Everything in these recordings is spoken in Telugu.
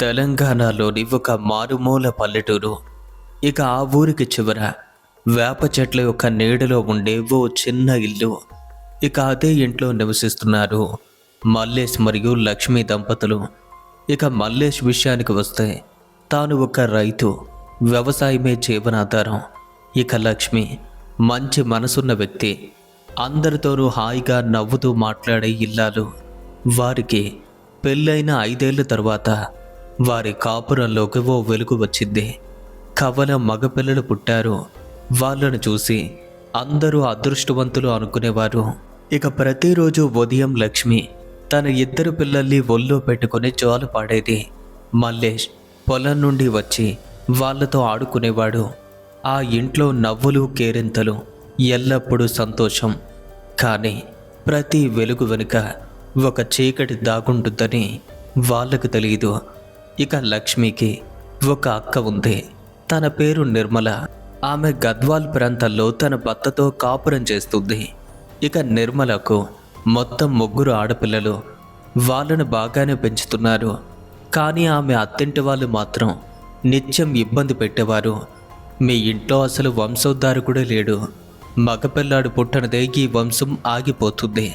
తెలంగాణలోని ఒక మారుమూల పల్లెటూరు. ఇక ఆ ఊరికి చివర వేప చెట్ల యొక్క నీడలో ఉండే ఓ చిన్న ఇల్లు. ఇక అదే ఇంట్లో నివసిస్తున్నారు మల్లేష్ మరియు లక్ష్మి దంపతులు. ఇక మల్లేష్ విషయానికి వస్తే తాను ఒక రైతు, వ్యవసాయమే జీవనాధారం. ఇక లక్ష్మి మంచి మనసున్న వ్యక్తి, అందరితోనూ హాయిగా నవ్వుతూ మాట్లాడే ఇల్లాలు. వారికి పెళ్ళైన 5 ఏళ్ల తర్వాత వారి కాపురంలోకి ఓ వెలుగు వచ్చింది. కవల మగపిల్లలు పుట్టారు. వాళ్ళను చూసి అందరూ అదృష్టవంతులు అనుకునేవారు. ఇక ప్రతిరోజు ఉదయం లక్ష్మి తన 2 పిల్లల్ని ఒళ్ళో పెట్టుకుని జోల పాడేది. మల్లేష్ పొలం నుండి వచ్చి వాళ్ళతో ఆడుకునేవాడు. ఆ ఇంట్లో నవ్వులు కేరింతలు, ఎల్లప్పుడూ సంతోషం. కానీ ప్రతి వెలుగు వెనుక ఒక చీకటి దాగుంటుందని వాళ్ళకు తెలియదు. ఇక లక్ష్మికి ఒక అక్క ఉంది. తన పేరు నిర్మల. ఆమె గద్వాల్ ప్రాంతాల్లో తన భర్తతో కాపురం చేస్తుంది. ఇక నిర్మలకు మొత్తం 3 ఆడపిల్లలు. వాళ్ళను బాగానే పెంచుతున్నారు. కానీ ఆమె అత్తింటి వాళ్ళు మాత్రం నిత్యం ఇబ్బంది పెట్టేవారు. మీ ఇంట్లో అసలు వంశోద్ధారకుడే లేడు, మగపిల్లాడు పుట్టనిదే ఈ వంశం ఆగిపోతుంది,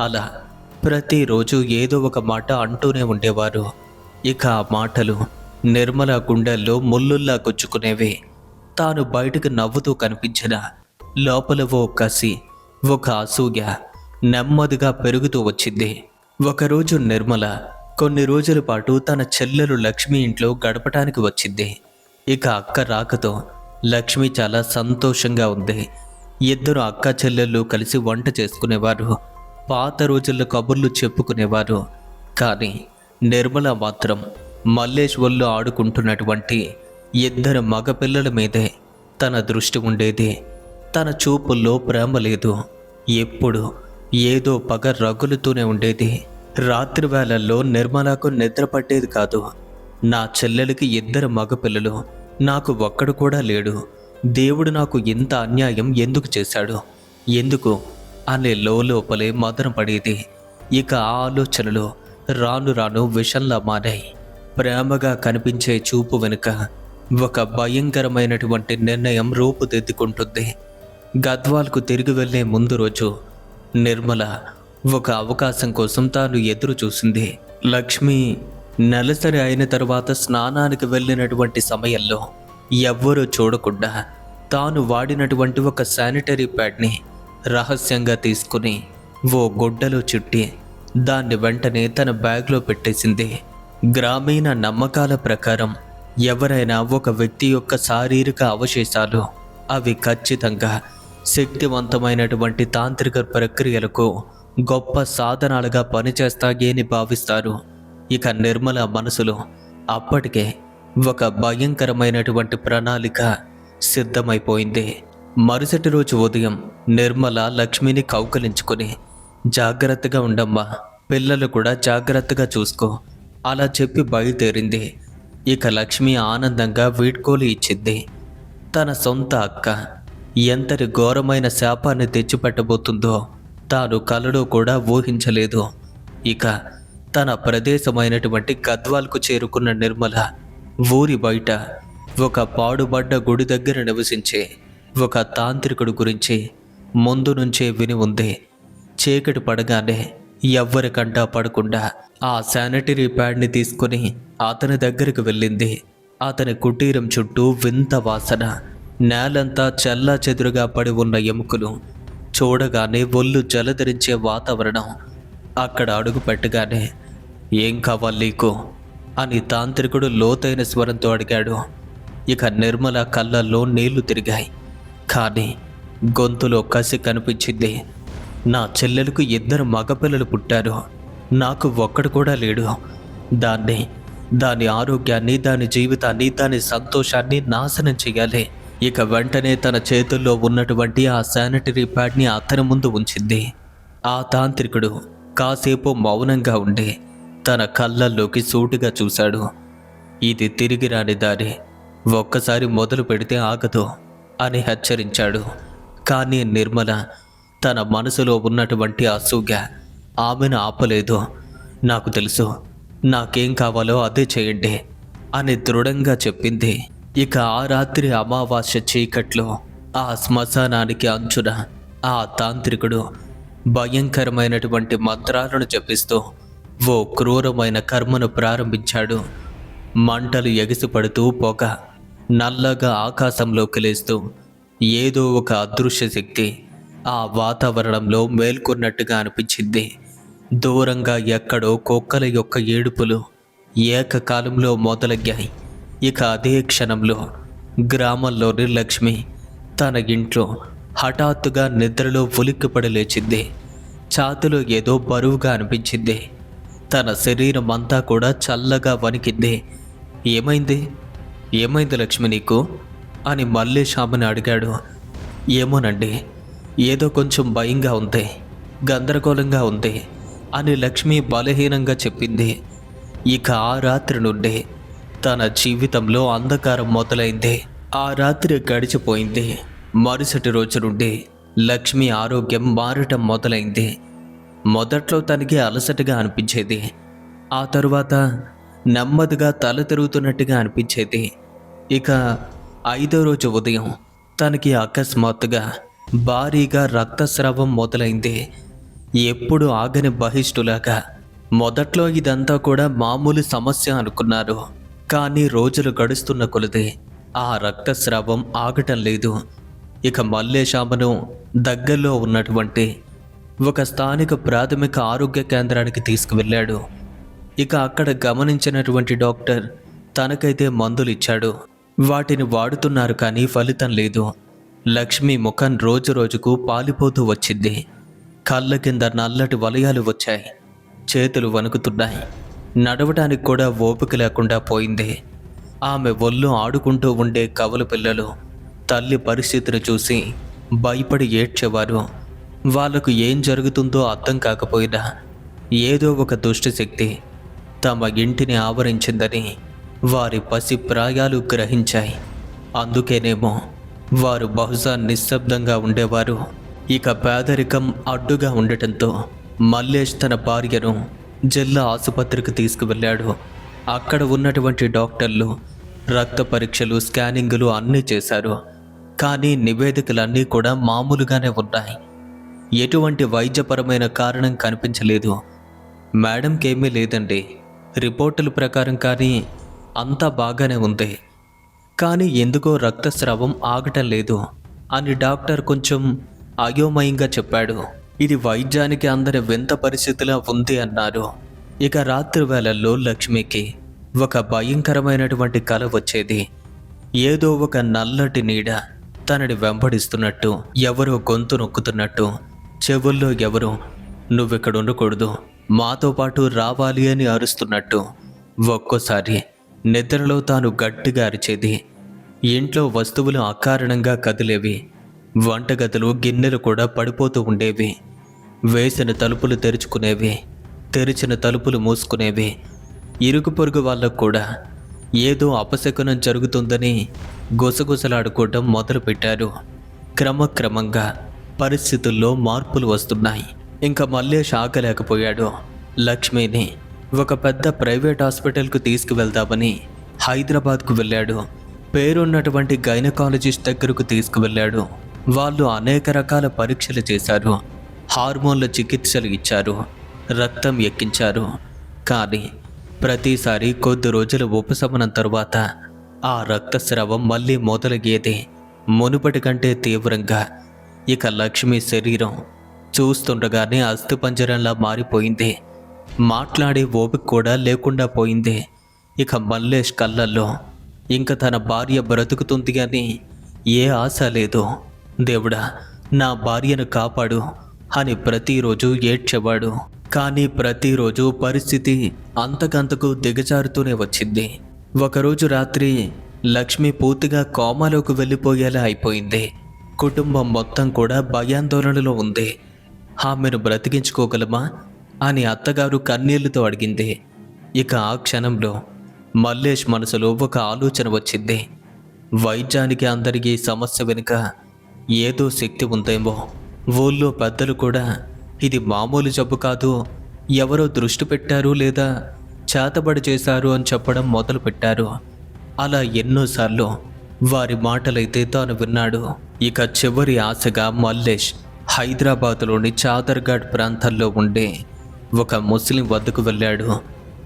అలా ప్రతిరోజు ఏదో ఒక మాట అంటూనే ఉండేవారు. ఇక ఆ మాటలు నిర్మల గుండెల్లో ముల్లుల్లా గుచ్చుకునేవి. తాను బయటకు నవ్వుతూ కనిపించిన లోపల ఓ కసి, ఒక అసూయ నెమ్మదిగా పెరుగుతూ వచ్చింది. ఒకరోజు నిర్మల కొన్ని రోజుల పాటు తన చెల్లెలు లక్ష్మి ఇంట్లో గడపటానికి వచ్చింది. ఇక అక్క రాకతో లక్ష్మి చాలా సంతోషంగా ఉంది. 2 అక్క చెల్లెళ్ళు కలిసి వంట చేసుకునేవారు. పాత రోజుల్లో కబుర్లు చెప్పుకునేవారు. కానీ నిర్మల మాత్రం మల్లేష్ ఒళ్ళు ఆడుకుంటున్నటువంటి 2 మగపిల్లల మీదే తన దృష్టి ఉండేది. తన చూపుల్లో ప్రేమ లేదు. ఎప్పుడు ఏదో పగ రగులుతూనే ఉండేది. రాత్రి వేళల్లో నిర్మలకు నిద్ర పట్టేది కాదు. నా చెల్లెలకి 2 మగపిల్లలు, నాకు ఒక్కడు కూడా లేడు. దేవుడు నాకు ఇంత అన్యాయం ఎందుకు చేశాడు, ఎందుకు అనే లోపలే మదన పడేది. ఇక ఆ ఆలోచనలు రాను రాను విషంలా మారాయి. ప్రేమగా కనిపించే చూపు వెనుక ఒక భయంకరమైనటువంటి నిర్ణయం రూపుదిద్దుకుంటుంది. గద్వాల్కు తిరిగి వెళ్లే ముందు రోజు నిర్మల ఒక అవకాశం కోసం తాను ఎదురు చూసింది. లక్ష్మి నెలసరి అయిన తర్వాత స్నానానికి వెళ్ళినటువంటి సమయంలో ఎవ్వరూ చూడకుండా తాను వాడినటువంటి ఒక శానిటరీ ప్యాడ్ని రహస్యంగా తీసుకుని ఓ గుడ్డలో చుట్టి దాన్ని వెంటనే తన బ్యాగ్లో పెట్టేసింది. గ్రామీణ నమ్మకాల ప్రకారం ఎవరైనా ఒక వ్యక్తి యొక్క శారీరక అవశేషాలు అవి ఖచ్చితంగా శక్తివంతమైనటువంటి తాంత్రిక ప్రక్రియలకు గొప్ప సాధనాలుగా పనిచేస్తాయి అని భావిస్తారు. ఇక నిర్మల మనసులో అప్పటికే ఒక భయంకరమైనటువంటి ప్రణాళిక సిద్ధమైపోయింది. మరుసటి రోజు ఉదయం నిర్మల లక్ష్మిని కౌకలించుకొని, జాగ్రత్తగా ఉండమ్మా, పిల్లలు కూడా జాగ్రత్తగా చూసుకో అలా చెప్పి బయలుదేరింది. ఇక లక్ష్మి ఆనందంగా వీడ్కోలు ఇచ్చింది. తన సొంత అక్క ఎంతటి ఘోరమైన శాపాన్ని తెచ్చిపెట్టబోతుందో తాను కలలో కూడా ఊహించలేదు. ఇక తన ప్రదేశమైనటువంటి గద్వాల్కు చేరుకున్న నిర్మల ఊరి బయట ఒక పాడుబడ్డ గుడి దగ్గర నివసించే ఒక తాంత్రికుడు గురించి ముందు నుంచే విని ఉంది. చీకటి పడగానే ఎవ్వరికంటా పడకుండా ఆ శానిటరీ ప్యాడ్ని తీసుకుని అతని దగ్గరికి వెళ్ళింది. అతని కుటీరం చుట్టూ వింత వాసన, నేలంతా చల్లా చెదురుగా పడి ఉన్న ఎముకలు, చూడగానే ఒళ్ళు జలధరించే వాతావరణం. అక్కడ అడుగు పెట్టగానే ఏం కావాలి నీకు అని తాంత్రికుడు లోతైన స్వరంతో అడిగాడు. ఇక నిర్మల కళ్ళల్లో నీళ్లు తిరిగాయి. కానీ గొంతులో కసి కనిపించింది. నా చెల్లెలకు 2 మగపిల్లలు పుట్టారు, నాకు ఒక్కడు కూడా లేడు. దాని ఆరోగ్యాన్ని, దాని జీవితాన్ని, దాని సంతోషాన్ని నాశనం చేయాలి. ఇక వెంటనే తన చేతుల్లో ఉన్నటువంటి ఆ శానిటరీ ప్యాడ్ని అతని ముందు ఉంచింది. ఆ తాంత్రికుడు కాసేపు మౌనంగా ఉండి తన కళ్ళల్లోకి సూటిగా చూశాడు. ఇది తిరిగి రాని దారి, ఒక్కసారి మొదలు పెడితే ఆగదు అని హెచ్చరించాడు. కానీ నిర్మల తన మనసులో ఉన్నటువంటి అసూయ ఆమెను ఆపలేదు. నాకు తెలుసు, నాకేం కావాలో అదే చేయండి అని దృఢంగా చెప్పింది. ఇక ఆ రాత్రి అమావాస్య చీకట్లో ఆ శ్మశానానికి అంచున ఆ తాంత్రికుడు భయంకరమైనటువంటి మంత్రాలను జపిస్తూ ఓ క్రూరమైన కర్మను ప్రారంభించాడు. మంటలు ఎగిసిపడుతూ పొగ నల్లగా ఆకాశంలోకి లేస్తూ ఏదో ఒక అదృశ్య శక్తి ఆ వాతావరణంలో మేల్కొన్నట్టుగా అనిపించింది. దూరంగా ఎక్కడో కుక్కల యొక్క ఏడుపులు ఏకకాలంలో మొదలయ్యాయి. ఇక అదే క్షణంలో గ్రామంలోని లక్ష్మి తన ఇంట్లో హఠాత్తుగా నిద్రలో ఉలిక్కిపడి లేచింది. ఛాతీలో ఏదో బరువుగా అనిపించింది. తన శరీరం అంతా కూడా చల్లగా వణికింది. ఏమైంది ఏమైంది లక్ష్మి నీకు అని మల్లేష్ ఆమెను అడిగాడు. ఏమోనండి, ఏదో కొంచెం భయంగా ఉంది, గందరగోళంగా ఉంది అని లక్ష్మి బలహీనంగా చెప్పింది. ఇక ఆ రాత్రి నుండి తన జీవితంలో అంధకారం మొదలైంది. ఆ రాత్రి గడిచిపోయింది. మరుసటి రోజు నుండి లక్ష్మి ఆరోగ్యం మారటం మొదలైంది. మొదట్లో తనకి అలసటగా అనిపించేది. ఆ తరువాత నెమ్మదిగా తల తిరుగుతున్నట్టుగా అనిపించేది. ఇక 5వ రోజు ఉదయం తనకి అకస్మాత్తుగా భారీగా రక్తస్రావం మొదలైంది. ఎప్పుడు ఆగని బహిష్టులాగా. మొదట్లో ఇదంతా కూడా మామూలు సమస్య అనుకున్నారు. కానీ రోజులు గడుస్తున్న కొలది ఆ రక్తస్రావం ఆగటం లేదు. ఇక మల్లేష్ ఆమెను దగ్గరలో ఉన్నటువంటి ఒక స్థానిక ప్రాథమిక ఆరోగ్య కేంద్రానికి తీసుకువెళ్ళాడు. ఇక అక్కడ గమనించినటువంటి డాక్టర్ తనకైతే మందులు ఇచ్చాడు. వాటిని వాడుతున్నారు కానీ ఫలితం లేదు. లక్ష్మి ముఖం రోజు రోజుకు పాలిపోతూ వచ్చింది. కళ్ళ కింద నల్లటి వలయాలు వచ్చాయి. చేతులు వణుకుతున్నాయి. నడవటానికి కూడా ఓపిక లేకుండా పోయింది. ఆమె ఒళ్ళు ఆడుకుంటూ ఉండే కవల పిల్లలు తల్లి పరిస్థితిని చూసి భయపడి ఏడ్చేవారు. వాళ్లకు ఏం జరుగుతుందో అర్థం కాకపోయినా ఏదో ఒక దుష్టశక్తి తమ ఇంటిని ఆవరించిందని వారి పసి ప్రాయాలు గ్రహించాయి. అందుకేనేమో వారు బహుశా నిశ్శబ్దంగా ఉండేవారు. ఇక పేదరికం అడ్డుగా ఉండటంతో మల్లేష్ తన భార్యను జిల్లా ఆసుపత్రికి తీసుకువెళ్ళాడు. అక్కడ ఉన్నటువంటి డాక్టర్లు రక్త పరీక్షలు, స్కానింగులు అన్నీ చేశారు. కానీ నివేదికలన్నీ కూడా మామూలుగానే ఉన్నాయి. ఎటువంటి వైద్యపరమైన కారణం కనిపించలేదు. మేడంకేమీ లేదండి, రిపోర్టుల ప్రకారం కానీ అంతా బాగానే ఉంది, కానీ ఎందుకో రక్తస్రావం ఆగటం లేదు అని డాక్టర్ కొంచెం అయోమయంగా చెప్పాడు. ఇది వైద్యానికి అందరి వింత పరిస్థితిలా ఉంది అన్నారు. ఇక రాత్రి వేళల్లో లక్ష్మికి ఒక భయంకరమైనటువంటి కల వచ్చేది. ఏదో ఒక నల్లటి నీడ తనని వెంబడిస్తున్నట్టు, ఎవరో గొంతు నొక్కుతున్నట్టు, చెవుల్లో ఎవరో నువ్విక్కడ ఉండకూడదు, మాతో పాటు రావాలి అని అరుస్తున్నట్టు. ఒక్కోసారి నిద్రలో తాను గట్టిగా అరిచేది. ఇంట్లో వస్తువులు అకారణంగా కదిలేవి. వంటగదిలో గిన్నెలు కూడా పడిపోతూ ఉండేవి. వేసిన తలుపులు తెరుచుకునేవి, తెరిచిన తలుపులు మూసుకునేవి. ఇరుగు పొరుగు వాళ్ళకు కూడా ఏదో అపశకునం జరుగుతుందని గుసగుసలాడుకోవటం మొదలుపెట్టారు. క్రమక్రమంగా పరిస్థితుల్లో మార్పులు వస్తున్నాయి. ఇంకా మల్లేష్ ఆగలేకపోయాడు. లక్ష్మిని ఒక పెద్ద ప్రైవేట్ హాస్పిటల్కు తీసుకువెళ్దామని హైదరాబాద్కు వెళ్ళాడు. పేరున్నటువంటి గైనకాలజిస్ట్ దగ్గరకు తీసుకువెళ్ళాడు. వాళ్ళు అనేక రకాల పరీక్షలు చేశారు. హార్మోన్ల చికిత్సలు ఇచ్చారు, రక్తం ఎక్కించారు. కానీ ప్రతిసారి కొద్ది రోజుల ఉపశమనం తరువాత ఆ రక్తస్రావం మళ్ళీ మొదలయ్యేది, మునుపటి కంటే తీవ్రంగా. ఇక లక్ష్మి శరీరం చూస్తుండగానే అస్థిపంజరంలా మారిపోయింది. మాట్లాడే ఓపిక కూడా లేకుండా పోయింది. ఇక మల్లేష్ కళ్ళల్లో ఇంక తన భార్య బ్రతుకుతుంది అని ఏ ఆశ లేదు. దేవుడా, నా భార్యను కాపాడు అని ప్రతిరోజు ఏడ్చేవాడు. కానీ ప్రతిరోజు పరిస్థితి అంతకంతకు దిగజారుతూనే వచ్చింది. ఒకరోజు రాత్రి లక్ష్మి పూర్తిగా కోమాలోకి వెళ్ళిపోయేలా అయిపోయింది. కుటుంబం మొత్తం కూడా భయాందోళనలో ఉంది. ఆమెను బ్రతికించుకోగలమా అని అత్తగారు కన్నీళ్లతో అడిగింది. ఇక ఆ క్షణంలో మల్లేష్ మనసులో ఒక ఆలోచన వచ్చింది. వైద్యానికి అందరికీ సమస్య వెనుక ఏదో శక్తి ఉందేమో. ఊళ్ళో పెద్దలు కూడా ఇది మామూలు జబ్బు కాదు, ఎవరో దృష్టి పెట్టారు లేదా చేతబడి చేశారు అని చెప్పడం మొదలుపెట్టారు. అలా ఎన్నోసార్లు వారి మాటలైతే తాను విన్నాడు. ఇక చివరి ఆశగా మల్లేష్ హైదరాబాదులోని చాదర్ఘాట్ ప్రాంతాల్లో ఉండే ఒక ముస్లిం వద్దకు వెళ్ళాడు.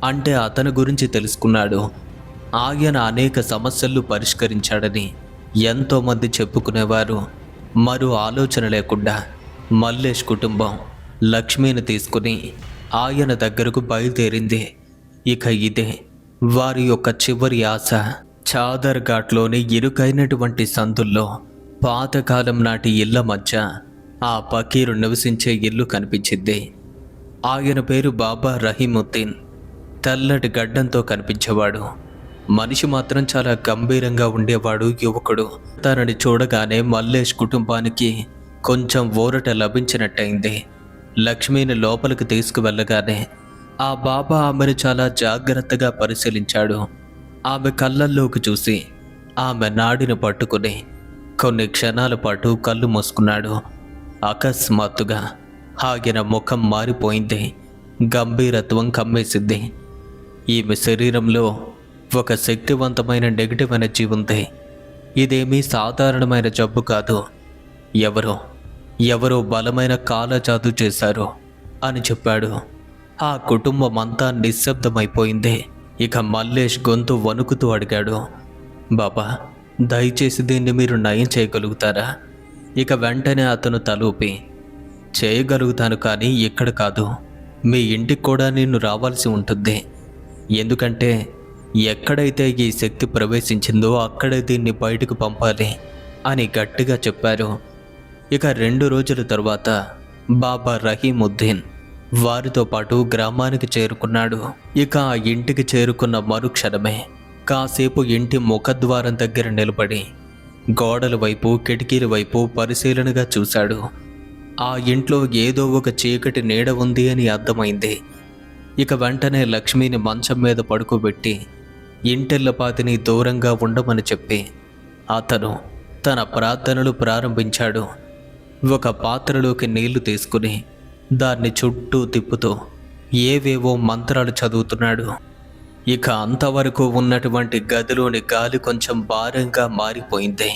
అంటే అతని గురించి తెలుసుకున్నాడు. ఆయన అనేక సమస్యలు పరిష్కరించాడని ఎంతోమంది చెప్పుకునేవారు. మరో ఆలోచన లేకుండా మల్లేష్ కుటుంబం లక్ష్మిని తీసుకుని ఆయన దగ్గరకు బయలుదేరింది. ఇక ఇదే వారి యొక్క చివరి ఆశ. చాదర్ఘాట్లోని ఇరుకైనటువంటి సందుల్లో పాతకాలం నాటి ఇళ్ల మధ్య ఆ పకీరు నివసించే ఇల్లు కనిపించింది. ఆయన పేరు బాబా రహీముద్దీన్. తెల్లటి గడ్డంతో కనిపించేవాడు. మనిషి మాత్రం చాలా గంభీరంగా ఉండేవాడు. యువకుడు. తనని చూడగానే మల్లేష్ కుటుంబానికి కొంచెం ఊరట లభించినట్టయింది. లక్ష్మిని లోపలికి తీసుకువెళ్ళగానే ఆ బాబా ఆమెను చాలా జాగ్రత్తగా పరిశీలించాడు. ఆమె కళ్ళల్లోకి చూసి ఆమె నాడిని పట్టుకుని కొన్ని క్షణాల పాటు కళ్ళు మూసుకున్నాడు. అకస్మాత్తుగా ఆయన ముఖం మారిపోయింది. గంభీరత్వం కమ్మేసింది. ఈమె శరీరంలో ఒక శక్తివంతమైన నెగిటివ్ ఎనర్జీ ఉంది. ఇదేమీ సాధారణమైన జబ్బు కాదు. ఎవరో బలమైన కాలజాదు చేశారు అని చెప్పాడు. ఆ కుటుంబం అంతా నిశ్శబ్దమైపోయింది. ఇక మల్లేష్ గొంతు వణుకుతూ అడిగాడు, బాబా, దయచేసి దీన్ని మీరు నయం చేయగలుగుతారా? ఇక వెంటనే అతను తలూపి, చేయగలుగుతాను, కానీ ఇక్కడ కాదు, మీ ఇంటికి కూడా నేను రావాల్సి ఉంటుంది. ఎందుకంటే ఎక్కడైతే ఈ శక్తి ప్రవేశించిందో అక్కడే దీన్ని బయటకు పంపాలి అని గట్టిగా చెప్పారు. ఇక 2 రోజుల తరువాత బాబా రహీముద్దీన్ వారితో పాటు గ్రామానికి చేరుకున్నాడు. ఇక ఆ ఇంటికి చేరుకున్న మరుక్షణమే కాసేపు ఇంటి ముఖద్వారం దగ్గర నిలబడి గోడల వైపు కిటికీల వైపు పరిశీలనగా చూశాడు. ఆ ఇంట్లో ఏదో ఒక చీకటి నీడ ఉంది అని అర్థమైంది. ఇక వెంటనే లక్ష్మిని మంచం మీద పడుకోబెట్టి ఇంటిల్లపాతిని దూరంగా ఉండమని చెప్పి అతను తన ప్రార్థనలు ప్రారంభించాడు. ఒక పాత్రలోకి నీళ్లు తీసుకుని దాన్ని చుట్టూ తిప్పుతూ ఏవేవో మంత్రాలు చదువుతున్నాడు. ఇక అంతవరకు ఉన్నటువంటి గదిలోని గాలి కొంచెం భారంగా మారిపోయింది.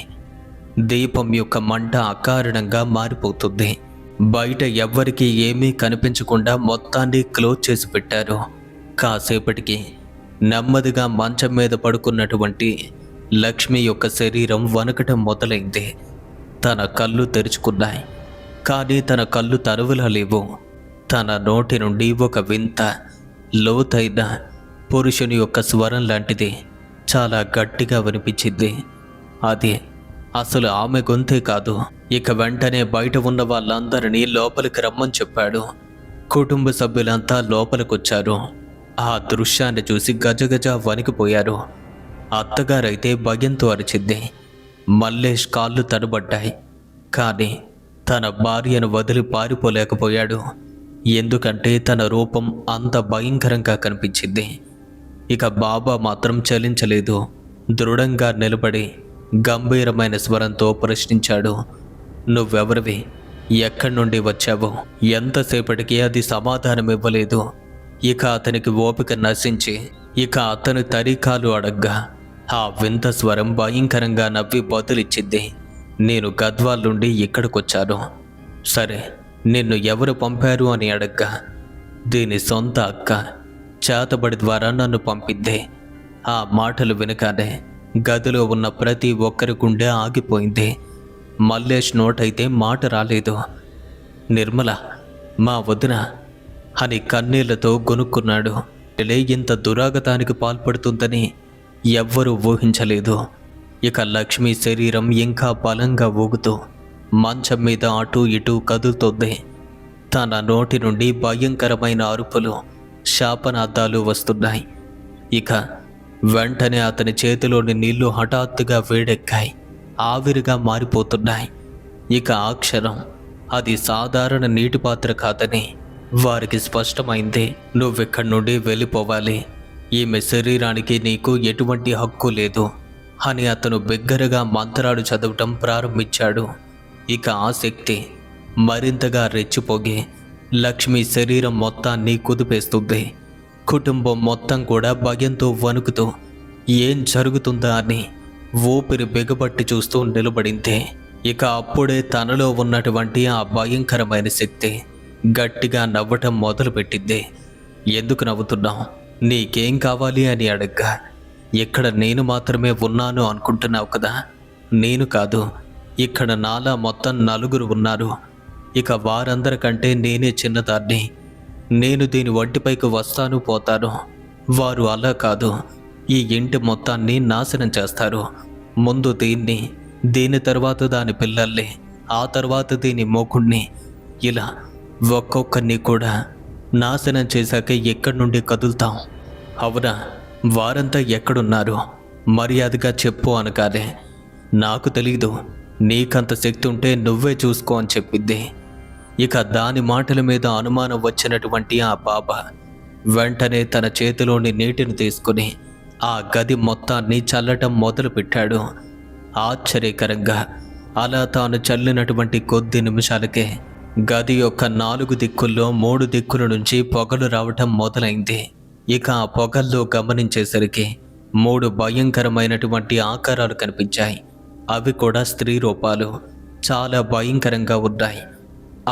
దీపం యొక్క మంట అకారణంగా మారిపోతుంది. బయట ఎవ్వరికీ ఏమీ కనిపించకుండా మొత్తాన్ని క్లోజ్ చేసి పెట్టారు. కాసేపటికి నెమ్మదిగా మంచం మీద పడుకున్నటువంటి లక్ష్మి యొక్క శరీరం వణకటం మొదలైంది. తన కళ్ళు తెరుచుకున్నాయి, కానీ తన కళ్ళు తరువులా లేవు. తన నోటి నుండి ఒక వింత లోతైన పురుషుని యొక్క స్వరం లాంటిది చాలా గట్టిగా వినిపించింది. అది అసలు ఆమె గొంతే కాదు. ఇక వెంటనే బయట ఉన్న వాళ్ళందరినీ లోపలికి రమ్మని చెప్పాడు. కుటుంబ సభ్యులంతా లోపలికొచ్చారు. ఆ దృశ్యాన్ని చూసి గజగజ వణికిపోయారు. అత్తగారైతే భయంతో అరిచింది. మల్లేష్ కాళ్ళు తడబడ్డాయి, కానీ తన భార్యను వదిలి పారిపోలేకపోయాడు. ఎందుకంటే తన రూపం అంత భయంకరంగా కనిపించింది. ఇక బాబా మాత్రం చలించలేదు. దృఢంగా నిలబడి గంభీరమైన స్వరంతో ప్రశ్నించాడు, నువ్వెవరివి? ఎక్కడి నుండి వచ్చావు? ఎంతసేపటికి అది సమాధానం ఇవ్వలేదు. ఇక అతనికి ఓపిక నశించి ఇక అతని తరీకాలు అడగ్గా ఆ వింత స్వరం భయంకరంగా నవ్వి బదులిచ్చింది, నేను గద్వాల్ నుండి ఇక్కడికొచ్చాను. సరే, నిన్ను ఎవరు పంపారు అని అడగ్గా దీని సొంత అక్క చేతబడి ద్వారా నన్ను పంపింది. ఆ మాటలు వినగానే గదిలో ఉన్న ప్రతి ఒక్కరి గుండె ఆగిపోయింది. మల్లేష్ నోటైతే మాట రాలేదు. నిర్మల, మా వదిన అని కన్నీళ్లతో గొనుక్కున్నాడు. ఇంత దురాగతానికి పాల్పడుతుందని ఎవ్వరూ ఊహించలేదు. ఇక లక్ష్మి శరీరం ఇంకా బలంగా ఊగుతూ మంచం మీద అటూ ఇటూ కదులుతోంది. తన నోటి నుండి భయంకరమైన అరుపులు, శాపనార్థాలు వస్తున్నాయి. ఇక వెంటనే అతని చేతిలోని నీళ్లు హఠాత్తుగా వేడెక్కాయి, ఆవిరిగా మారిపోతున్నాయి. ఇక ఆ క్షణం అది సాధారణ నీటి పాత్ర కాదని వారికి స్పష్టమైంది. నువ్వెక్కడి నుండి వెళ్ళిపోవాలి, ఈమె శరీరానికి నీకు ఎటువంటి హక్కు లేదు అని అతను బిగ్గరగా మంత్రాలు చదవటం ప్రారంభించాడు. ఇక ఆ శక్తి మరింతగా రెచ్చిపోగి లక్ష్మి శరీరం మొత్తాన్ని కుదిపేస్తుంది. కుటుంబం మొత్తం కూడా భయంతో వణుకుతూ ఏం జరుగుతుందా అని ఊపిరి బిగబట్టి చూస్తూ నిలబడింది. ఇక అప్పుడే తనలో ఉన్నటువంటి ఆ భయంకరమైన శక్తి గట్టిగా నవ్వటం మొదలుపెట్టింది. ఎందుకు నవ్వుతున్నావు? నీకేం కావాలి అని అడగ్గా, ఇక్కడ నేను మాత్రమే ఉన్నాను అనుకుంటున్నావు కదా, నేను కాదు, ఇక్కడ నాలా మొత్తం 4 ఉన్నారు. ఇక వారందరికంటే నేనే చిన్నదాన్ని. నేను దీని ఒంటిపైకి వస్తాను పోతాను. వారు అలా కాదు, ఈ ఇంటి మొత్తాన్ని నాశనం చేస్తారు. ముందు దీని తర్వాత దాని పిల్లల్ని, ఆ తర్వాత దీని మొగుణ్ణి, ఇలా ఒక్కొక్కరిని కూడా నాశనం చేశాక ఎక్కడి నుండి కదులుతాం? అవునా, వారంతా ఎక్కడున్నారు? మర్యాదగా చెప్పు అనగానే, నాకు తెలీదు, నీకంత శక్తి ఉంటే నువ్వే చూసుకో అని చెప్పింది. ఇక దాని మాటల మీద అనుమానం వచ్చినటువంటి ఆ బాబా వెంటనే తన చేతిలోని నీటిని తీసుకుని ఆ గది మొత్తాన్ని చల్లటం మొదలుపెట్టాడు. ఆశ్చర్యకరంగా అలా తాను చల్లినటువంటి కొద్ది నిమిషాలకే గది యొక్క 4 దిక్కుల్లో 3 దిక్కుల నుంచి పొగలు రావటం మొదలైంది. ఇక ఆ పొగల్లో గమనించేసరికి 3 భయంకరమైనటువంటి ఆకారాలు కనిపించాయి. అవి కూడా స్త్రీ రూపాలు, చాలా భయంకరంగా ఉన్నాయి.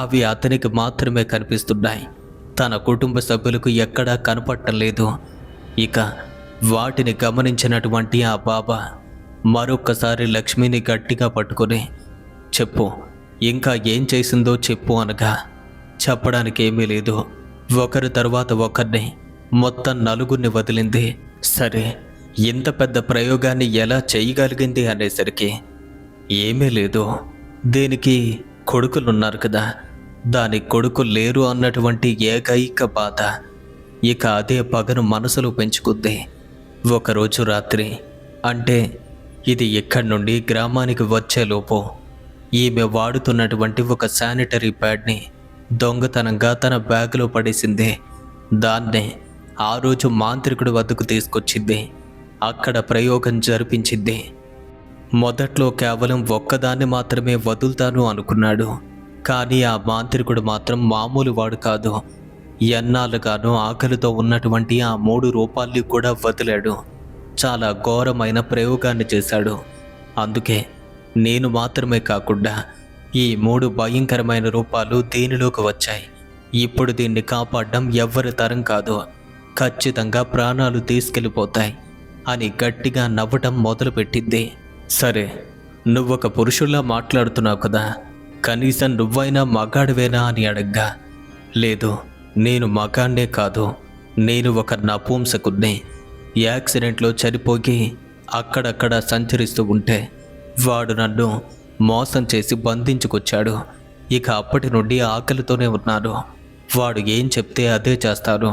అవి అతనికి మాత్రమే కనిపిస్తున్నాయి. తన కుటుంబ సభ్యులకు ఎక్కడా కనపడటం లేదు. ఇక వాటిని గమనించినటువంటి ఆ బాబా మరొక్కసారి లక్ష్మిని గట్టిగా పట్టుకొని, చెప్పు, ఇంకా ఏం చేసిందో చెప్పు అనగా, చెప్పడానికి ఏమీ లేదు, ఒకరి తర్వాత ఒకరిని మొత్తం 4 వదిలింది. సరే, ఇంత పెద్ద ప్రయోగాన్ని ఎలా చేయగలిగింది అనేసరికి, ఏమీ లేదు, దీనికి కొడుకులున్నారు కదా, దాని కొడుకు లేరు అన్నటువంటి ఏకైక బాధ. ఇక అదే పగను మనసులో పెంచుకుంది. ఒకరోజు రాత్రి, అంటే ఇది ఇక్కడి నుండి గ్రామానికి వచ్చేలోపు, ఈమె వాడుతున్నటువంటి ఒక శానిటరీ ప్యాడ్ని దొంగతనంగా తన బ్యాగులో పడేసింది. దాన్నే ఆ రోజు మాంత్రికుడి వద్దకు తీసుకొచ్చింది. అక్కడ ప్రయోగం జరిపించింది. మొదట్లో కేవలం ఒక్కదాన్ని మాత్రమే వదులుతాను అనుకున్నాడు. కానీ ఆ మాంత్రికుడు మాత్రం మామూలు వాడు కాదు. ఎన్నాళ్ళుగానో ఆకలితో ఉన్నటువంటి ఆ 3 రూపాల్ని కూడా వదిలాడు. చాలా ఘోరమైన ప్రయోగాన్ని చేశాడు. అందుకే నేను మాత్రమే కాకుండా ఈ 3 భయంకరమైన రూపాలు దీనిలోకి వచ్చాయి. ఇప్పుడు దీన్ని కాపాడడం ఎవ్వరి తరం కాదు, ఖచ్చితంగా ప్రాణాలు తీసుకెళ్ళిపోతాయి అని గట్టిగా నవ్వటం మొదలుపెట్టింది. సరే, నువ్వొక పురుషుల్లా మాట్లాడుతున్నావు కదా, కనీసం నువ్వైనా మగాడివేనా అని అడగ్గా, లేదు, నేను మగాన్నే కాదు, నేను ఒక నపుంసకుడిని. యాక్సిడెంట్లో చనిపోయి అక్కడక్కడ సంచరిస్తూ ఉంటే వాడు నన్ను మోసం చేసి బంధించుకొచ్చాడు. ఇక అప్పటి నుండి ఆకలితోనే ఉన్నాను. వాడు ఏం చెప్తే అదే చేస్తాను,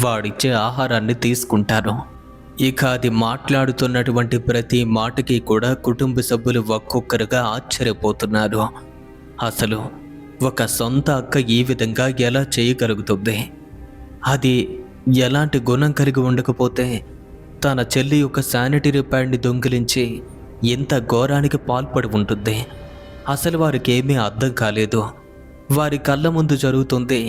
వాడిచ్చే ఆహారాన్ని తీసుకుంటాను. ఇక అది మాట్లాడుతున్నటువంటి ప్రతి మాటకి కూడా కుటుంబ సభ్యులు ఒక్కొక్కరుగా ఆశ్చర్యపోతున్నారు. అసలు ఒక సొంత అక్క ఈ విధంగా ఎలా చేయగలుగుతుంది? అది ఎలాంటి గుణం కలిగి ఉండకపోతే తన చెల్లి యొక్క శానిటరీ ప్యాడ్ని దొంగిలించి ఇంత ఘోరానికి పాల్పడి ఉంటుంది? అసలు వారికి ఏమీ అర్థం కాలేదు. వారి కళ్ళ ముందు జరుగుతుంది,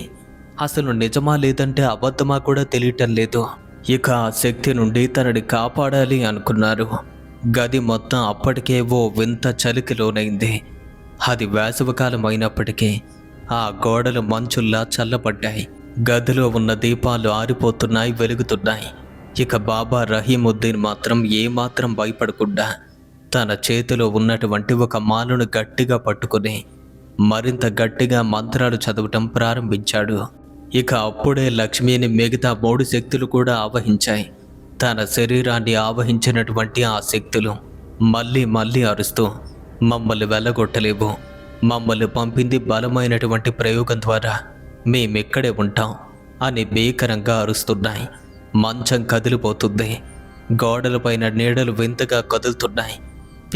అసలు నిజమా లేదంటే అబద్ధమా కూడా తెలియటం లేదు. ఇక ఆ శక్తి నుండి తనని కాపాడాలి అనుకున్నారు. గది మొత్తం అప్పటికే ఓ వింత చలికి లోనైంది. అది వేసవికాలం అయినప్పటికీ ఆ గోడలు మంచుల్లా చల్లబడ్డాయి. గదిలో ఉన్న దీపాలు ఆరిపోతున్నాయి, వెలుగుతున్నాయి. ఇక బాబా రహీముద్దీన్ మాత్రం ఏమాత్రం భయపడకుండా తన చేతిలో ఉన్నటువంటి ఒక మాలను గట్టిగా పట్టుకుని మరింత గట్టిగా మంత్రాలు చదవటం ప్రారంభించాడు. ఇక అప్పుడే లక్ష్మిని మిగతా 3 శక్తులు కూడా ఆవహించాయి. తన శరీరాన్ని ఆవహించినటువంటి ఆ శక్తులు మళ్ళీ మళ్ళీ అరుస్తూ, మమ్మల్ని వెళ్ళగొట్టలేవు, మమ్మల్ని పంపింది బలమైనటువంటి ప్రయోగం ద్వారా, మేమిక్కడే ఉంటాం అని భీకరంగా అరుస్తున్నాయి. మంచం కదిలిపోతుంది, గోడలపైన నీడలు వింతగా కదులుతున్నాయి.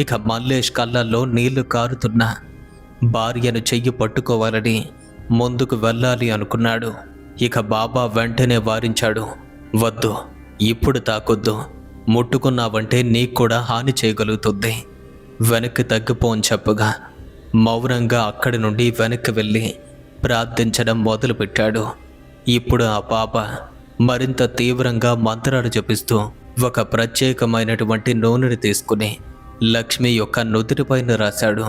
ఇక మల్లేష్ కళ్ళల్లో నీళ్లు కారుతున్నా భార్యను చెయ్యి పట్టుకోవాలని ముందుకు వెళ్ళాలి అనుకున్నాడు. ఇక బాబా వెంటనే వారించాడు, వద్దు, ఇప్పుడు తాకొద్దు, ముట్టుకున్నావంటే నీకు కూడా హాని చేయగలుగుతుంది, వెనక్కి తగ్గిపో అని చెప్పగా మౌనంగా అక్కడి నుండి వెనక్కి వెళ్ళి ప్రార్థించడం మొదలుపెట్టాడు. ఇప్పుడు ఆ బాబా మరింత తీవ్రంగా మంత్రాలు జపిస్తూ ఒక ప్రత్యేకమైనటువంటి నూనెని తీసుకుని లక్ష్మి యొక్క నుదుటిపైన రాశాడు.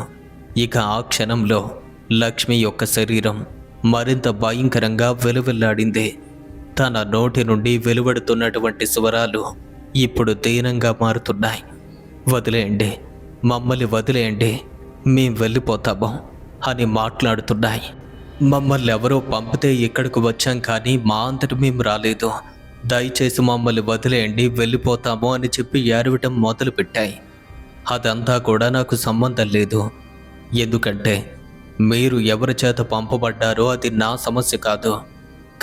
ఇక ఆ క్షణంలో లక్ష్మి యొక్క శరీరం మరింత భయంకరంగా వెలువెల్లాడింది. తన నోటి నుండి వెలువడుతున్నటువంటి స్వరాలు ఇప్పుడు దీనంగా మారుతున్నాయి. వదిలేయండి, మమ్మల్ని వదిలేయండి, మేం వెళ్ళిపోతాము అని మాట్లాడుతున్నాయి. మమ్మల్ని ఎవరో పంపితే ఇక్కడికి వచ్చాం, కానీ మా అంతటి మేము రాలేదు. దయచేసి మమ్మల్ని వదిలేయండి, వెళ్ళిపోతాము అని చెప్పి ఏడవటం మొదలుపెట్టాయి. అదంతా కూడా నాకు సంబంధం లేదు. ఎందుకంటే మీరు ఎవరి చేత పంపబడ్డారో అది నా సమస్య కాదు.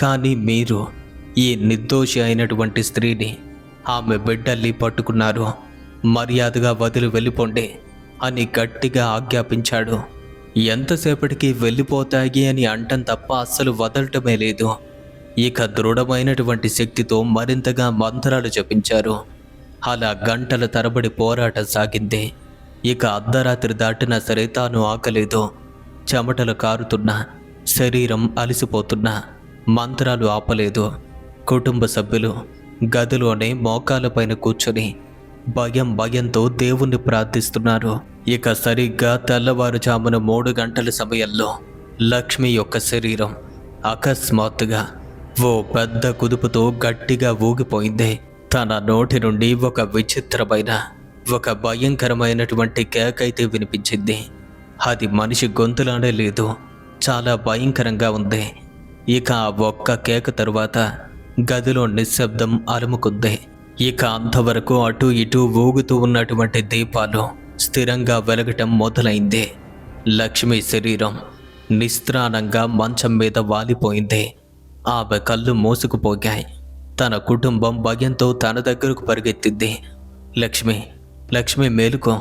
కానీ మీరు ఈ నిర్దోషి అయినటువంటి స్త్రీని, ఆమె బిడ్డల్ని పట్టుకున్నారు. మర్యాదగా వదిలి వెళ్ళిపోండి అని గట్టిగా ఆజ్ఞాపించాడు. ఎంతసేపటికి వెళ్ళిపోతాయి అని అంటం తప్ప అస్సలు వదలటమే లేదు. ఇక దృఢమైనటువంటి శక్తితో మరింతగా మంత్రాలు జపించారు. అలా గంటల తరబడి పోరాటం సాగింది. ఇక అర్ధరాత్రి దాటినా సరే తాను ఆకలేదు. చెమటలు కారుతున్నా, శరీరం అలసిపోతున్నా మంత్రాలు ఆపలేదు. కుటుంబ సభ్యులు గదిలోనే మోకాలపైన కూర్చొని భయంతో దేవుణ్ణి ప్రార్థిస్తున్నారు. ఇక సరిగ్గా తెల్లవారుజామున 3 గంటల సమయంలో లక్ష్మి యొక్క శరీరం అకస్మాత్తుగా ఓ పెద్ద కుదుపుతో గట్టిగా ఊగిపోయింది. తన నోటి నుండి ఒక విచిత్రమైన, ఒక భయంకరమైనటువంటి కేకైతే వినిపించింది. అది మనిషి గొంతులానే లేదు, చాలా భయంకరంగా ఉంది. ఇక ఆ ఒక్క కేక తరువాత గదిలో నిశ్శబ్దం అలుముకుంది. ఇక అంతవరకు అటు ఇటు ఊగుతూ ఉన్నటువంటి దీపాలు స్థిరంగా వెలగటం మొదలైంది. లక్ష్మి శరీరం నిస్త్రాణంగా మంచం మీద వాలిపోయింది. ఆమె కళ్ళు మూసుకుపోయాయి. తన కుటుంబం భయంతో తన దగ్గరకు పరిగెత్తింది. లక్ష్మి, లక్ష్మి మేలుకో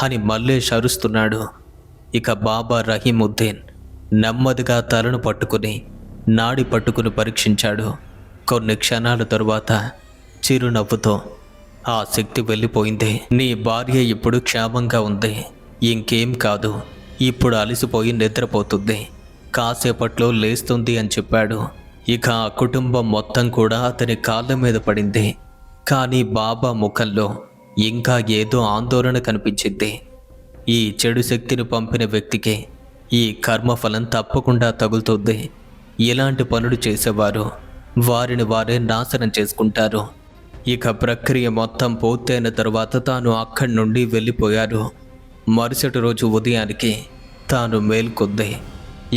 అని మల్లేష్ అరుస్తున్నాడు. ఇక బాబా రహీముద్దీన్ నెమ్మదిగా తలను పట్టుకుని నాడి పట్టుకుని పరీక్షించాడు. కొన్ని క్షణాల తరువాత చిరునవ్వుతో, ఆ శక్తి వెళ్ళిపోయింది. నీ భార్య ఇప్పుడు క్షేమంగా ఉంది, ఇంకేం కాదు. ఇప్పుడు అలసిపోయి నిద్రపోతుంది, కాసేపట్లో లేస్తుంది అని చెప్పాడు. ఇక ఆ కుటుంబం మొత్తం కూడా అతని కాళ్ళ మీద పడింది. కానీ బాబా ముఖంలో ఇంకా ఏదో ఆందోళన కనిపించింది. ఈ చెడు శక్తిని పంపిన వ్యక్తికి ఈ కర్మఫలం తప్పకుండా తగులుతుంది. ఇలాంటి పనులు చేసేవారు వారిని వారే నాశనం చేసుకుంటారు. ఇక ప్రక్రియ మొత్తం పూర్తయిన తరువాత తాను అక్కడి నుండి వెళ్ళిపోయారు. మరుసటి రోజు ఉదయానికి తాను మేల్కొంది.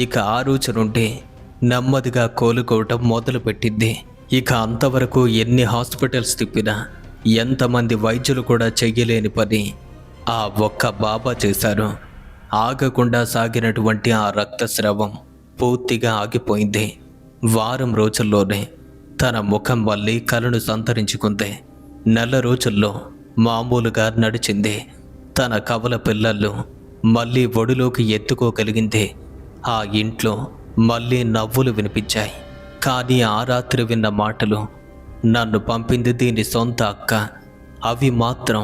ఇక ఆ రోజు నుండి నెమ్మదిగా కోలుకోవటం మొదలుపెట్టింది. ఇక అంతవరకు ఎన్ని హాస్పిటల్స్ తిప్పినా, ఎంతమంది వైద్యులు కూడా చెయ్యలేని పని ఆ ఒక్క బాబా చేశారు. ఆగకుండా సాగినటువంటి ఆ రక్తస్రావం పూర్తిగా ఆగిపోయింది. వారం రోజుల్లోనే తన ముఖం మళ్ళీ కలను సంతరించుకుంది. నెల రోజుల్లో మామూలుగా నడిచింది. తన కవల పిల్లలు మళ్ళీ ఒడిలోకి ఎత్తుకోగలిగింది. ఆ ఇంట్లో మళ్ళీ నవ్వులు వినిపించాయి. కానీ ఆ రాత్రి విన్న మాటలు, నన్ను పంపింది దీని సొంత అక్క, అవి మాత్రం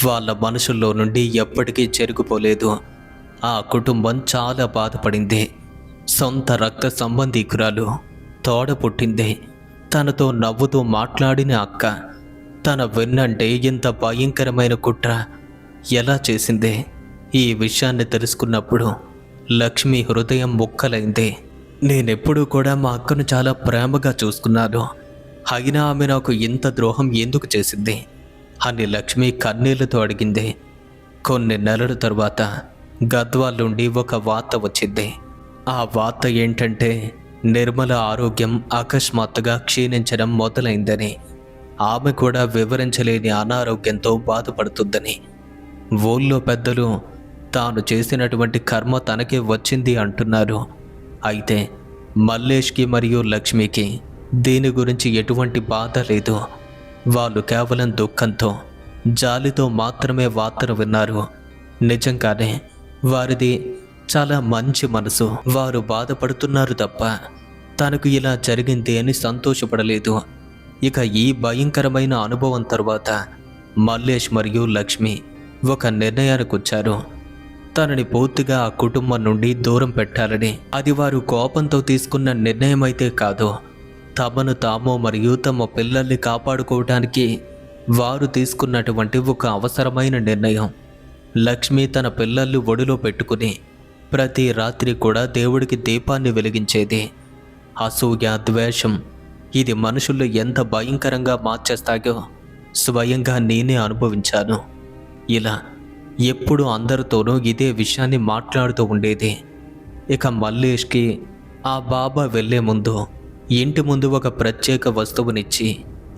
వాళ్ళ మనసుల్లో నుండి ఎప్పటికీ చెరిగిపోలేదు. ఆ కుటుంబం చాలా బాధపడింది. సొంత రక్త సంబంధీకురాలు తోడ పుట్టింది. తనతో నవ్వుతూ మాట్లాడిన అక్క తన వెన్నంటే ఇంత భయంకరమైన కుట్ర ఎలా చేసిందే? ఈ విషయాన్ని తెలుసుకున్నప్పుడు లక్ష్మి హృదయం ముక్కలైంది. నేనెప్పుడూ కూడా మా అక్కను చాలా ప్రేమగా చూసుకున్నాను, అయినా ఆమె నాకు ఇంత ద్రోహం ఎందుకు చేసింది అని లక్ష్మి కన్నీళ్లతో అడిగింది. కొన్ని నెలల తరువాత గద్వాల్ నుండి ఒక వార్త వచ్చింది. ఆ వార్త ఏంటంటే నిర్మల ఆరోగ్యం అకస్మాత్తుగా క్షీణించడం మొదలైందని, ఆమె కూడా వివరించలేని అనారోగ్యంతో బాధపడుతుందని. ఊళ్ళో పెద్దలు తాను చేసినటువంటి కర్మ తనకే వచ్చింది అంటున్నారు. అయితే మల్లేష్కి మరియు లక్ష్మికి దీని గురించి ఎటువంటి బాధ లేదు. వాళ్ళు కేవలం దుఃఖంతో, జాలితో మాత్రమే వార్తను విన్నారు. నిజంగానే వారిది చాలా మంచి మనసు. వారు బాధపడుతున్నారు తప్ప తనకు ఇలా జరిగింది అని సంతోషపడలేదు. ఇక ఈ భయంకరమైన అనుభవం తర్వాత మల్లేష్ మరియు లక్ష్మి ఒక నిర్ణయానికి వచ్చారు. తనని పూర్తిగా ఆ కుటుంబం నుండి దూరం పెట్టాలని. అది వారు కోపంతో తీసుకున్న నిర్ణయం అయితే కాదు. తమను తాము మరియు తమ పిల్లల్ని కాపాడుకోవటానికి వారు తీసుకున్నటువంటి ఒక అవసరమైన నిర్ణయం. లక్ష్మి తన పిల్లల్ని ఒడిలో పెట్టుకుని ప్రతి రాత్రి కూడా దేవుడికి దీపాన్ని వెలిగించేది. అసూయ, ద్వేషం ఇది మనుషుల్లో ఎంత భయంకరంగా మార్చేస్తాయో స్వయంగా నేనే అనుభవించాను. ఇలా ఎప్పుడు అందరితోనూ ఇదే విషయాన్ని మాట్లాడుతూ ఉండేది. ఇక మల్లేష్కి ఆ బాబా వెళ్ళే ముందు ఇంటి ముందు ఒక ప్రత్యేక వస్తువునిచ్చి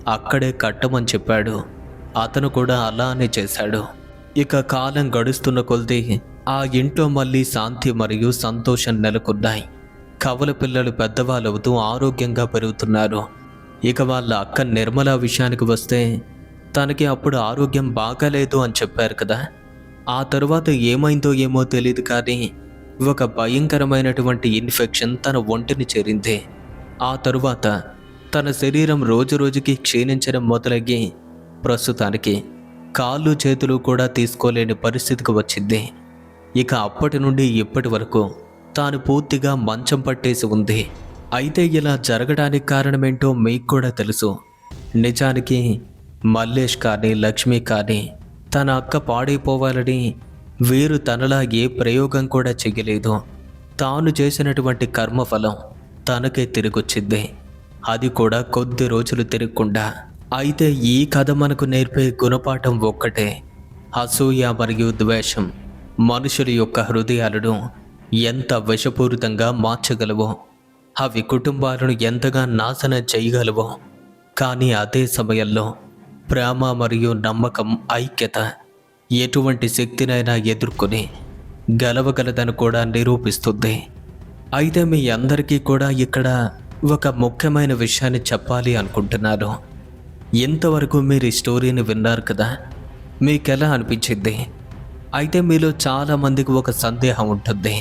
అక్కడే కట్టమని చెప్పాడు. అతను కూడా అలానే చేశాడు. ఇక కాలం గడుస్తున్న కొద్దీ ఆ ఇంట్లో మళ్ళీ శాంతి మరియు సంతోషం నెలకొన్నాయి. కవల పిల్లలు పెద్దవాళ్ళవుతూ ఆరోగ్యంగా పెరుగుతున్నారు. ఇక వాళ్ళ అక్క నిర్మల విషయానికి వస్తే తనకి అప్పుడు ఆరోగ్యం బాగాలేదు అని చెప్పారు కదా. ఆ తరువాత ఏమైందో ఏమో తెలియదు కానీ ఒక భయంకరమైనటువంటి ఇన్ఫెక్షన్ తన ఒంటిని చేరింది. ఆ తరువాత తన శరీరం రోజురోజుకి క్షీణించడం మొదలయ్యి ప్రస్తుతానికి కాళ్ళు చేతులు కూడా తీసుకోలేని పరిస్థితికి వచ్చింది. ఇక అప్పటి నుండి ఇప్పటి వరకు తాను పూర్తిగా మంచం పట్టేసి ఉంది. అయితే ఇలా జరగడానికి కారణమేంటో మీకు కూడా తెలుసు. నిజానికి మల్లేష్ కానీ లక్ష్మి కానీ తన అక్క పాడైపోవాలని వీరు తనలా ఏ ప్రయోగం కూడా చెయ్యలేదు. తాను చేసినటువంటి కర్మఫలం తనకే తిరిగొచ్చింది. అది కూడా కొద్ది రోజులు తిరగకుండా. అయితే ఈ కథ మనకు నేర్పే గుణపాఠం ఒక్కటే: అసూయ మరియు ద్వేషం మనుషుల యొక్క హృదయాలను ఎంత విషపూరితంగా మార్చగలవో, అవి కుటుంబాలను ఎంతగా నాశనం చేయగలవో. కానీ అదే సమయంలో ప్రేమ మరియు నమ్మకం, ఐక్యత ఎటువంటి శక్తినైనా ఎదుర్కొని గెలవగలదని కూడా నిరూపిస్తుంది. అయితే మీ అందరికీ కూడా ఇక్కడ ఒక ముఖ్యమైన విషయాన్ని చెప్పాలి అనుకుంటున్నాను. ఇంతవరకు మీరు ఈ స్టోరీని విన్నారు కదా, మీకెలా అనిపించింది? అయితే మీలో చాలామందికి ఒక సందేహం ఉంటుంది,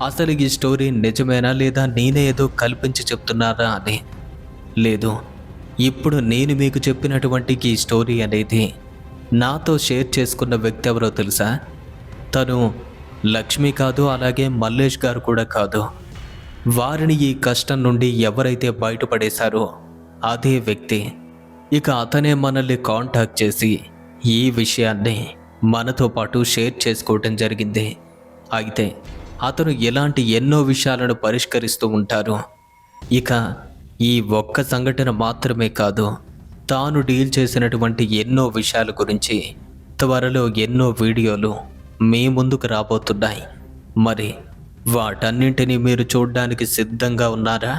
అసలు ఈ స్టోరీ నిజమేనా లేదా నేనే ఏదో కల్పించి చెప్తున్నారా అని. లేదు, ఇప్పుడు నేను మీకు చెప్పినటువంటి ఈ స్టోరీ అనేది నాతో షేర్ చేసుకున్న వ్యక్తి ఎవరో తెలుసా? తను లక్ష్మి కాదు, అలాగే మల్లేష్ గారు కూడా కాదు. వారిని ఈ కష్టం నుండి ఎవరైతే బయటపడేశారో అదే వ్యక్తి. ఇక అతనే మనల్ని కాంటాక్ట్ చేసి ఈ విషయాన్ని మనతో పాటు షేర్ చేసుకోవటం జరిగింది. అయితే అతను ఇలాంటి ఎన్నో విషయాలను పరిష్కరిస్తూ ఉంటారు. ఇక ఈ ఒక్క సంఘటన మాత్రమే కాదు, తాను డీల్ చేసినటువంటి ఎన్నో విషయాల గురించి త్వరలో ఎన్నో వీడియోలు మీ ముందుకు రాబోతున్నాయి. మరి వాటన్నింటినీ మీరు చూడడానికి సిద్ధంగా ఉన్నారా?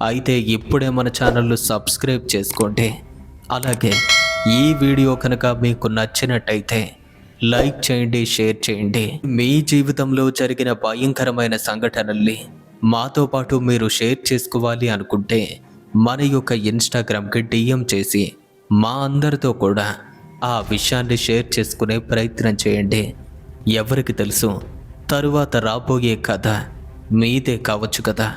అయితే ఇప్పుడే మన ఛానల్ను సబ్స్క్రైబ్ చేసుకోండి. అలాగే ఈ వీడియో కనుక మీకు నచ్చినట్టయితే లైక్ చేయండి, షేర్ చేయండి. మీ జీవితంలో జరిగిన భయంకరమైన సంఘటనల్ని మాతో పాటు మీరు షేర్ చేసుకోవాలి అనుకుంటే మన యొక్క ఇన్స్టాగ్రామ్కి డిఎం చేసి మా అందరితో కూడా ఆ విషయాన్ని షేర్ చేసుకునే ప్రయత్నం చేయండి. ఎవరికి తెలుసు, తరువాత రాబోయే కథ మీదే కావచ్చు కదా.